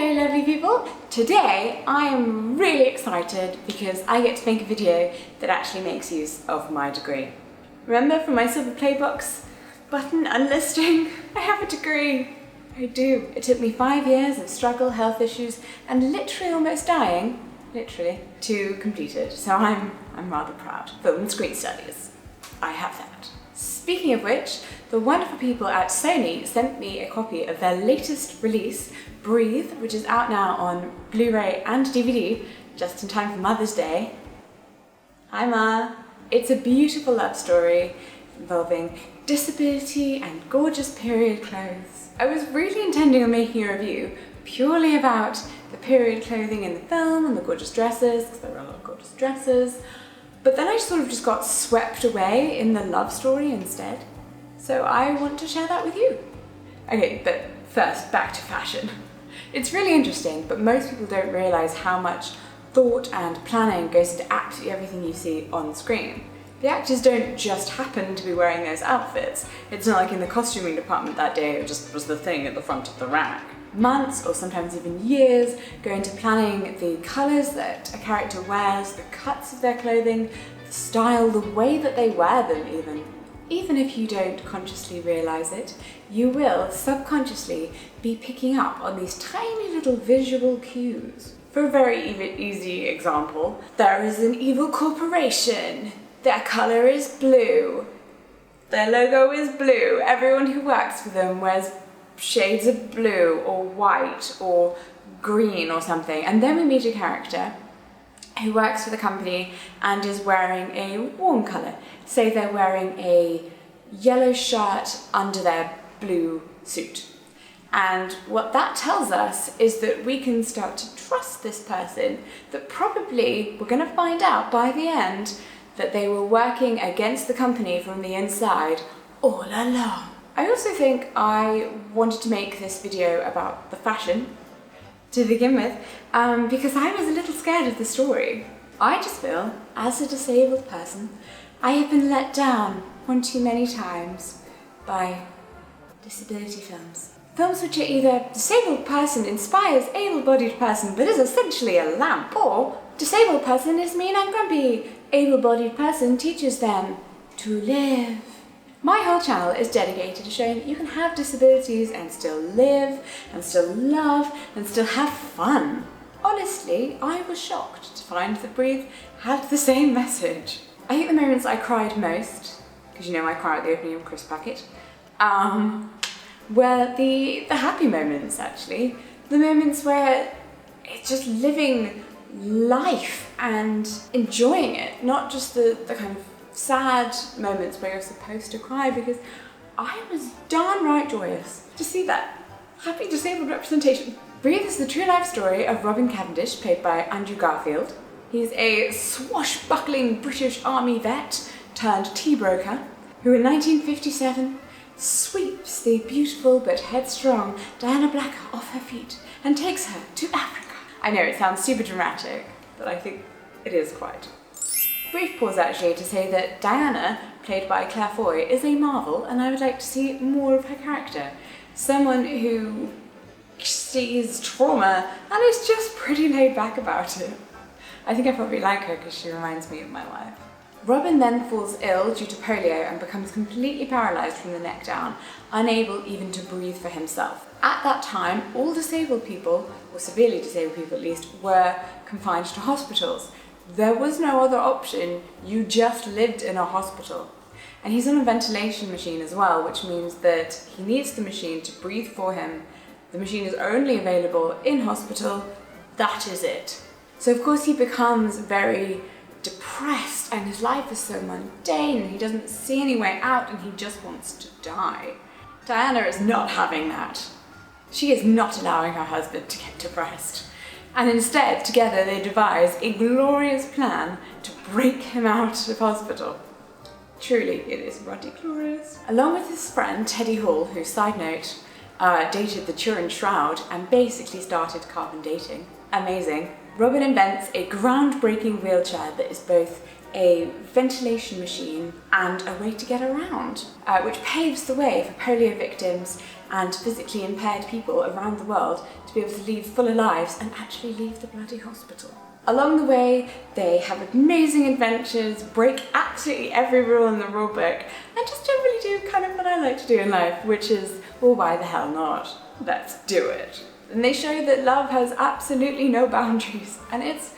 Hello lovely people! Today I am really excited because I get to make a video that actually makes use of my degree. Remember from my silver play box button unlisting? I have a degree! I do. It took me 5 years of struggle, health issues and literally almost dying, to complete it. So I'm rather proud. Film and screen studies. I have that. Speaking of which, the wonderful people at Sony sent me a copy of their latest release, Breathe, which is out now on Blu-ray and DVD, just in time for Mother's Day. Hi Ma! It's a beautiful love story involving disability and gorgeous period clothes. I was really intending on making a review purely about the period clothing in the film and the gorgeous dresses, because there were a lot of gorgeous dresses, but then I sort of just got swept away in the love story instead. So I want to share that with you. Okay, but first, back to fashion. It's really interesting, but most people don't realise how much thought and planning goes into absolutely everything you see on screen. The actors don't just happen to be wearing those outfits. It's not like in the costuming department that day it just was the thing at the front of the rack. Months, or sometimes even years, go into planning the colours that a character wears, the cuts of their clothing, the style, the way that they wear them even. Even if you don't consciously realise it, you will subconsciously be picking up on these tiny little visual cues. For a very easy example, there is an evil corporation. Their colour is blue. Their logo is blue. Everyone who works for them wears shades of blue or white or green or something. And then we meet a character who works for the company and is wearing a warm colour. Say they're wearing a yellow shirt under their blue suit. And what that tells us is that we can start to trust this person, that probably we're going to find out by the end that they were working against the company from the inside all along. I also think I wanted to make this video about the fashion to begin with, because I was a little scared of the story. I just feel, as a disabled person, I have been let down one too many times by disability films. Films which are either disabled person inspires able-bodied person but is essentially a lamp, or disabled person is mean and grumpy, able-bodied person teaches them to live. My whole channel is dedicated to showing that you can have disabilities and still live, and still love, and still have fun. Honestly, I was shocked to find that Breathe had the same message. I think the moments I cried most, because you know I cry at the opening of Crisp Packet, were the happy moments actually. The moments where it's just living life and enjoying it, not just the kind of sad moments where you're supposed to cry, because I was darn right joyous to see that happy disabled representation. Breathe is the true life story of Robin Cavendish, played by Andrew Garfield. He's a swashbuckling British Army vet turned tea broker who in 1957 sweeps the beautiful but headstrong Diana Blacker off her feet and takes her to Africa. I know it sounds super dramatic, but I think it is quite. Brief pause actually to say that Diana, played by Claire Foy, is a marvel, and I would like to see more of her character. Someone who sees trauma and is just pretty laid back about it. I think I probably like her because she reminds me of my life. Robin then falls ill due to polio and becomes completely paralysed from the neck down, unable even to breathe for himself. At that time, all disabled people, or severely disabled people at least, were confined to hospitals. There was no other option, you just lived in a hospital. And he's on a ventilation machine as well, which means that he needs the machine to breathe for him. The machine is only available in hospital, that is it. So of course he becomes very depressed and his life is so mundane and he doesn't see any way out and he just wants to die. Diana is not having that. She is not allowing her husband to get depressed. And instead, together they devise a glorious plan to break him out of hospital. Truly, it is ruddy glorious. Along with his friend Teddy Hall, who, side note, dated the Turin Shroud and basically started carbon dating. Amazing. Robin invents a groundbreaking wheelchair that is both a ventilation machine and a way to get around, which paves the way for polio victims and physically impaired people around the world to be able to lead fuller lives and actually leave the bloody hospital. Along the way, they have amazing adventures, break absolutely every rule in the rule book, and just generally do kind of what I like to do in life, which is, well, why the hell not? Let's do it. And they show that love has absolutely no boundaries, and it's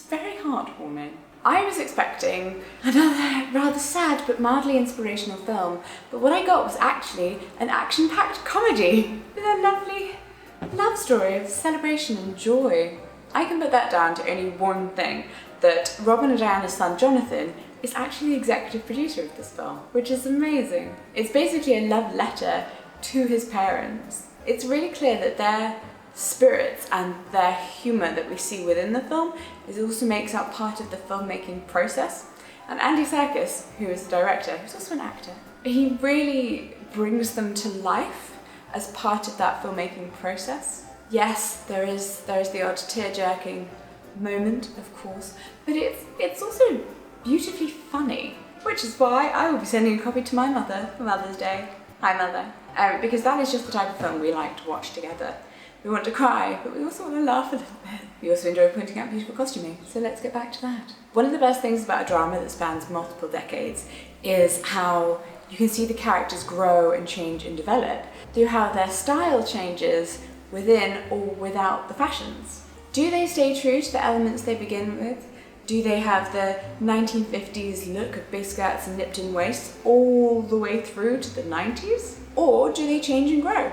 very heartwarming. I was expecting another rather sad but mildly inspirational film, but what I got was actually an action-packed comedy with a lovely love story of celebration and joy. I can put that down to only one thing, that Robin and Diana's son Jonathan is actually the executive producer of this film, which is amazing. It's basically a love letter to his parents. It's really clear that their spirits and their humour that we see within the film also makes up part of the filmmaking process. And Andy Serkis, who is the director, who's also an actor, he really brings them to life as part of that filmmaking process. Yes, there is the odd tear-jerking moment, of course, but it's also beautifully funny, which is why I will be sending a copy to my mother for Mother's Day. Hi, Mother. Because that is just the type of film we like to watch together. We want to cry, but we also want to laugh a little bit. We also enjoy pointing out beautiful costuming, so let's get back to that. One of the best things about a drama that spans multiple decades is how you can see the characters grow and change and develop through how their style changes within or without the fashions. Do they stay true to the elements they begin with? Do they have the 1950s look of big skirts and nipped-in waists all the way through to the 90s? Or do they change and grow?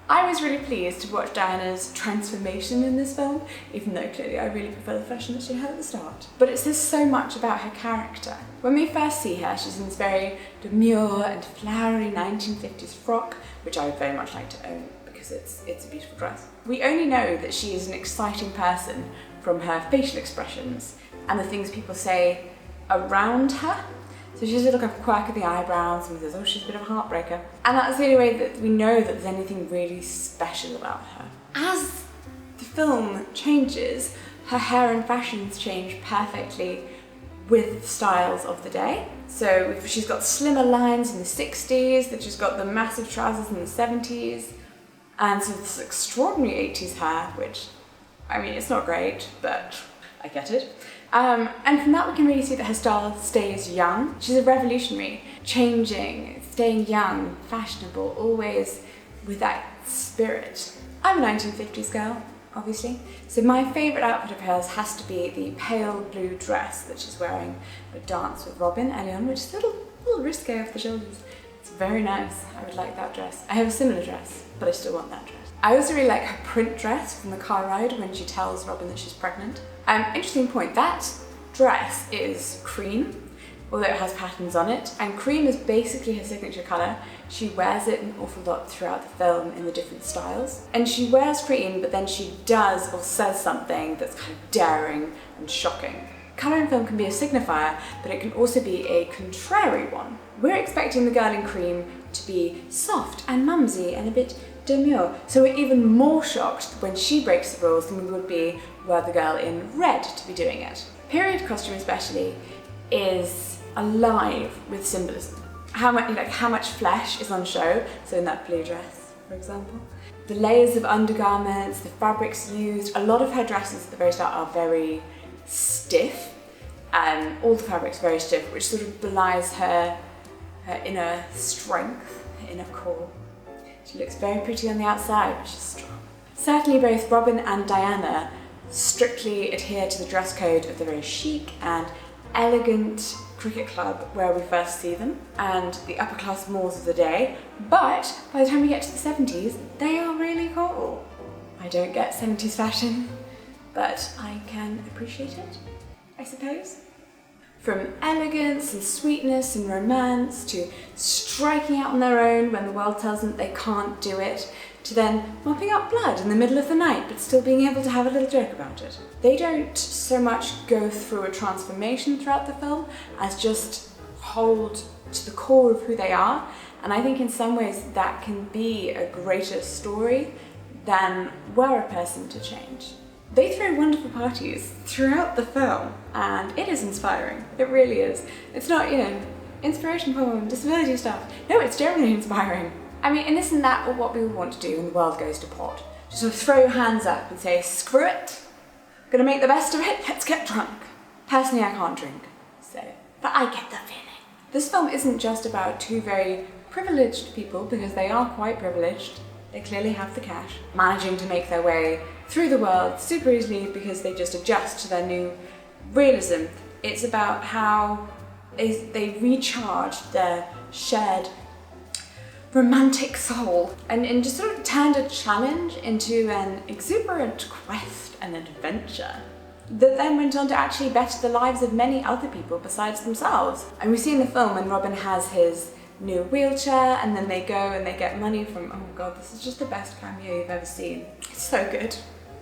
I was really pleased to watch Diana's transformation in this film, even though clearly I really prefer the fashion that she had at the start. But it says so much about her character. When we first see her, she's in this very demure and flowery 1950s frock, which I would very much like to own because it's a beautiful dress. We only know that she is an exciting person from her facial expressions and the things people say around her. So she has a look of quirk of the eyebrows and says, oh, she's a bit of a heartbreaker. And that's the only way that we know that there's anything really special about her. As the film changes, her hair and fashions change perfectly with the styles of the day. So she's got slimmer lines in the 60s, then she's got the massive trousers in the 70s, and so this extraordinary 80s hair, which, I mean, it's not great, but I get it. And from that we can really see that her style stays young. She's a revolutionary, changing, staying young, fashionable, always with that spirit. I'm a 1950s girl, obviously, so my favourite outfit of hers has to be the pale blue dress that she's wearing at Dance with Robin early on, which is a little risque off the shoulders. It's very nice. I would like that dress. I have a similar dress, but I still want that dress. I also really like her print dress from the car ride when she tells Robin that she's pregnant. Interesting point, that dress is cream, although it has patterns on it, and cream is basically her signature colour. She wears it an awful lot throughout the film in the different styles. And she wears cream, but then she does or says something that's kind of daring and shocking. Colour in film can be a signifier, but it can also be a contrary one. We're expecting the girl in cream to be soft and mumsy and a bit demure, so we're even more shocked when she breaks the rules than we would be were the girl in red to be doing it. Period costume especially is alive with symbolism. How much flesh is on show, so in that blue dress, for example. The layers of undergarments, the fabrics used, a lot of her dresses at the very start are very stiff, and all the fabric's very stiff, which sort of belies her inner strength, her inner core. She looks very pretty on the outside, but she's strong. Certainly both Robin and Diana strictly adhere to the dress code of the very chic and elegant cricket club where we first see them, and the upper class malls of the day, but by the time we get to the 70s, they are really cool. I don't get 70s fashion, but I can appreciate it, I suppose. From elegance and sweetness and romance to striking out on their own when the world tells them they can't do it, to then mopping up blood in the middle of the night but still being able to have a little joke about it. They don't so much go through a transformation throughout the film as just hold to the core of who they are, and I think in some ways that can be a greater story than were a person to change. They throw wonderful parties throughout the film, and it is inspiring. It really is. It's not, inspiration poem, disability stuff. No, it's generally inspiring. I mean, and isn't that what we want to do when the world goes to pot? Just sort of throw your hands up and say, screw it, gonna make the best of it, let's get drunk. Personally, I can't drink, so, but I get the feeling. This film isn't just about two very privileged people, because they are quite privileged. They clearly have the cash, managing to make their way through the world super easily because they just adjust to their new realism. It's about how they recharge their shared romantic soul and just sort of turned a challenge into an exuberant quest and adventure that then went on to actually better the lives of many other people besides themselves. And we see in the film when Robin has his new wheelchair and then they go and they get money from, oh god, this is just the best cameo you've ever seen. It's so good.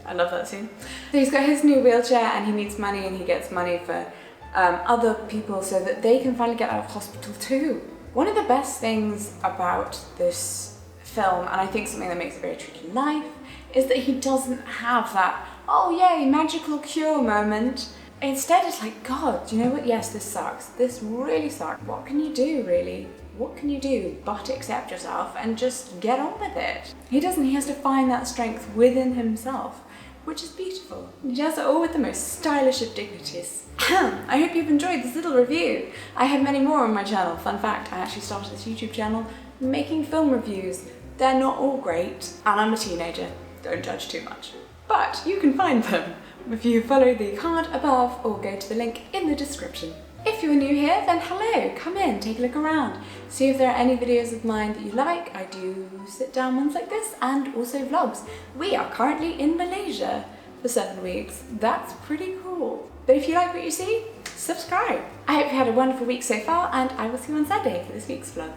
I love that scene. So he's got his new wheelchair and he needs money, and he gets money for other people so that they can finally get out of hospital too. One of the best things about this film, and I think something that makes it very true to life, is that he doesn't have that, oh yay, magical cure moment. Instead it's like, God, you know what, yes, this sucks. This really sucks. What can you do, really? What can you do but accept yourself and just get on with it? He doesn't, he has to find that strength within himself, which is beautiful. He does it all with the most stylish of dignities. I hope you've enjoyed this little review. I have many more on my channel. Fun fact, I actually started this YouTube channel making film reviews. They're not all great, and I'm a teenager. Don't judge too much. But you can find them if you follow the card above or go to the link in the description. If you're new here, then hello, come in, take a look around. See if there are any videos of mine that you like. I do sit down ones like this and also vlogs. We are currently in Malaysia for 7 weeks. That's pretty cool. But if you like what you see, subscribe. I hope you had a wonderful week so far, and I will see you on Saturday for this week's vlog.